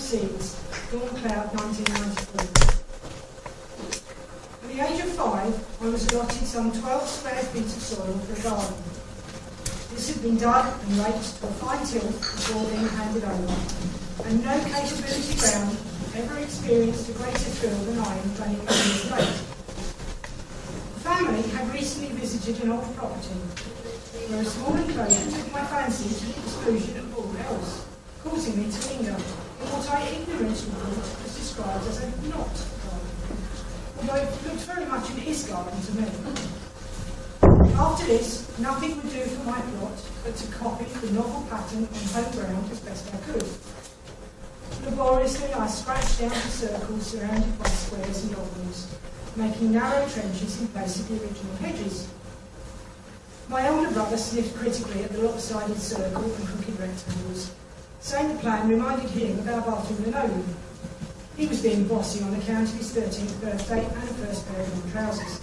Seeds, Dawn Cloud, 1993. At the age of 5, I was allotted some 12 square feet of soil for a garden. This had been dug and raked to a fine tilth before being handed over, and no capability ground ever experienced a greater thrill than I in planning on this late. The family had recently visited an old property where a small enclosure took my fancy to the exclusion of all else, causing me to linger in what I ignorantly thought was described as a not garden, although it looked very much an is garden to me. After this, nothing would do for my plot but to copy the novel pattern on home ground as best I could. Laboriously, I scratched out the circles surrounded by squares and oblongs, making narrow trenches in place of the original hedges. My older brother sniffed critically at the lopsided circle and crooked rectangles, saying the plan reminded him of our bathroom linoleum. He was being bossy on account of his 13th birthday and a first pair of new trousers.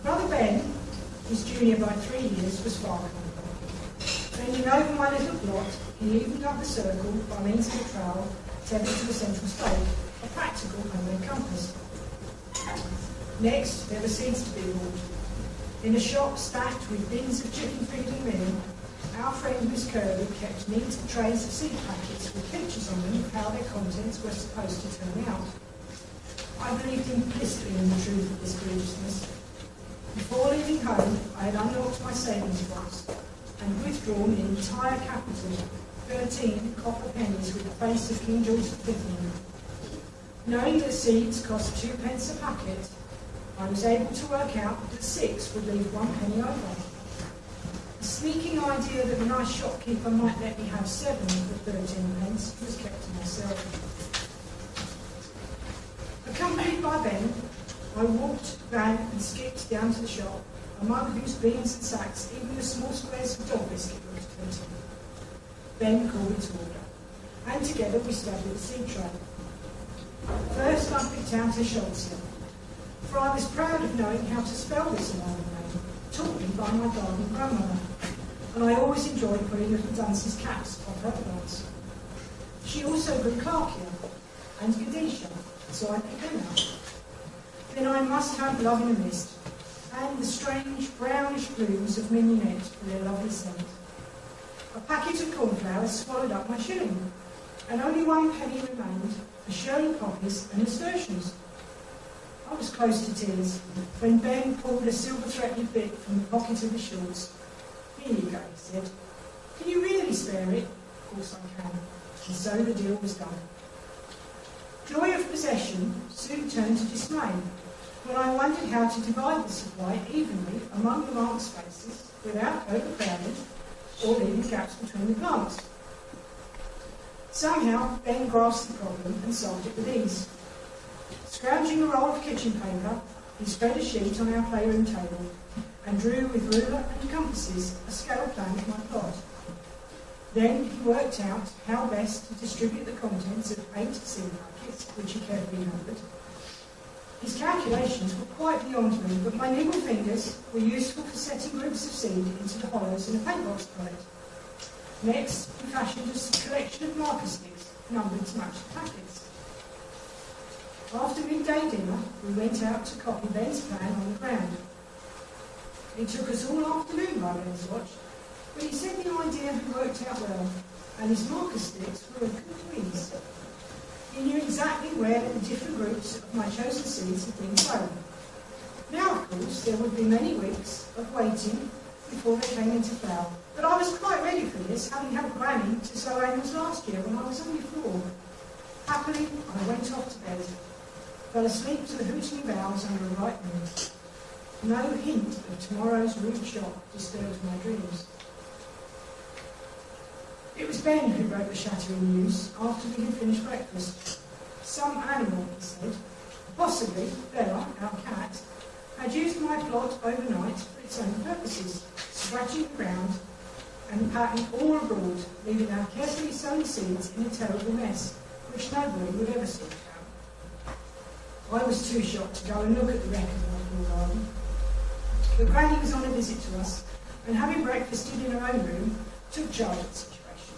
Brother Ben, his junior by 3 years, was far gone. Bending over my little plot, he evened up the circle by means of a trowel tethered to the central stake, a practical homemade compass. Next, there were seeds to be bought. In a shop stacked with bins of chicken feed and meal, our friend Miss Kirby kept neat trays of seed packets with pictures on them of how their contents were supposed to turn out. I believed implicitly in the truth of this religiousness. Before leaving home, I had unlocked my savings box and withdrawn the entire capital, 13 copper pennies with the face of King George V in them. Knowing that seeds cost 2p a packet, I was able to work out that 6 would leave 1 penny over. A sneaking idea that a nice shopkeeper might let me have 7 of the 13p was kept to myself. Accompanied by Ben, I walked, ran and skipped down to the shop, among whose bins and sacks even the small squares of dog biscuit looked tempting. Ben called it to order, and together we studied the seed tray. First I picked out a Scholzia, for I was proud of knowing how to spell this American name, taught me by my garden grandmother, and I always enjoyed putting little Dunce's caps off her plants. She also grew Clarkia and Gadesha, so I picked them out. Then I must have Love in a Mist, and the strange brownish blooms of mignonette for their lovely scent. A packet of cornflowers swallowed up my shilling, and only 1 penny remained for Shirley poppies and nasturtiums. I was close to tears when Ben pulled a silver-threaded bit from the pocket of his shorts. "Here you go," he said. "Can you really spare it?" "Of course I can." And so the deal was done. Joy of possession soon turned to dismay when I wondered how to divide the supply evenly among the marked spaces without overcrowding or leaving gaps between the plants. Somehow Ben grasped the problem and solved it with ease. Scrounging a roll of kitchen paper, he spread a sheet on our playroom table and drew with ruler and compasses a scale plan of my plot. Then he worked out how best to distribute the contents of 8 seed packets, which he carefully numbered. His calculations were quite beyond me, but my nimble fingers were useful for setting groups of seed into the hollows in a paintbox palette. Next, he fashioned a collection of marker sticks, numbered to match the packets. After midday dinner, we went out to copy Ben's plan on the ground. It took us all afternoon by Ben's watch, but he said the idea had worked out well, and his marker sticks were a good breeze. He knew exactly where the different groups of my chosen seeds had been sown. Now, of course, there would be many weeks of waiting before they came into flower, but I was quite ready for this, having helped Granny to sow annuals last year when I was only 4. Happily, I went off to bed, fell asleep to the hooting boughs under a ripe moon. No hint of tomorrow's rude shock disturbed my dreams. It was Ben who broke the shattering news after we had finished breakfast. Some animal, he said, possibly Bella, our cat, had used my plot overnight for its own purposes, scratching the ground and patting all abroad, leaving our carefully sown seeds in a terrible mess, which nobody would ever sort out. I was too shocked to go and look at the wreck of my poor garden. But Granny was on a visit to us, and having breakfasted in her own room, took charge of the situation.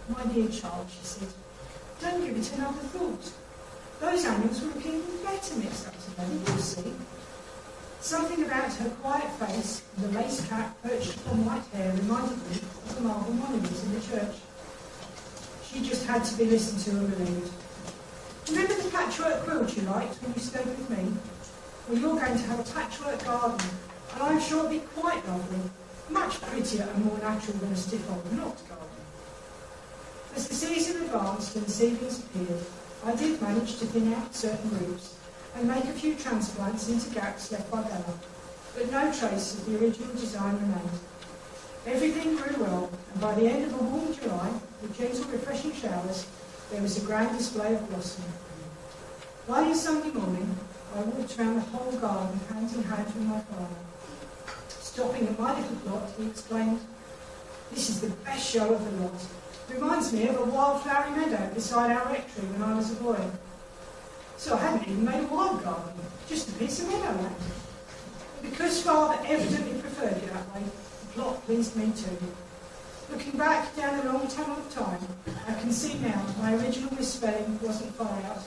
"My dear child," she said, Don't give it another thought. Those animals were looking even better mixed up together, you'll see. Something about her quiet face and the lace cap perched upon white hair reminded me of the marble monuments in the church. She just had to be listened to and believed. Remember the patchwork quilt you liked when you stayed with me? Well, you're going to have a patchwork garden, and I'm sure it'll be quite lovely, much prettier and more natural than a stiff old knocked garden. As the season advanced and the seedlings appeared, I did manage to thin out certain roots and make a few transplants into gaps left by Bella, but no trace of the original design remained. Everything grew well, and by the end of a warm July, with gentle refreshing showers, there was a grand display of blossom. One Sunday morning, I walked around the whole garden hand in hand with my father. Stopping at my little plot, he exclaimed, "This is the best show of the lot. Reminds me of a wildflowery meadow beside our rectory when I was a boy." So I hadn't even made a wild garden, just a piece of meadowland. But because Father evidently preferred it that way, the plot pleased me too. Looking back down a long tunnel of time, I can see now my original misspelling wasn't far out.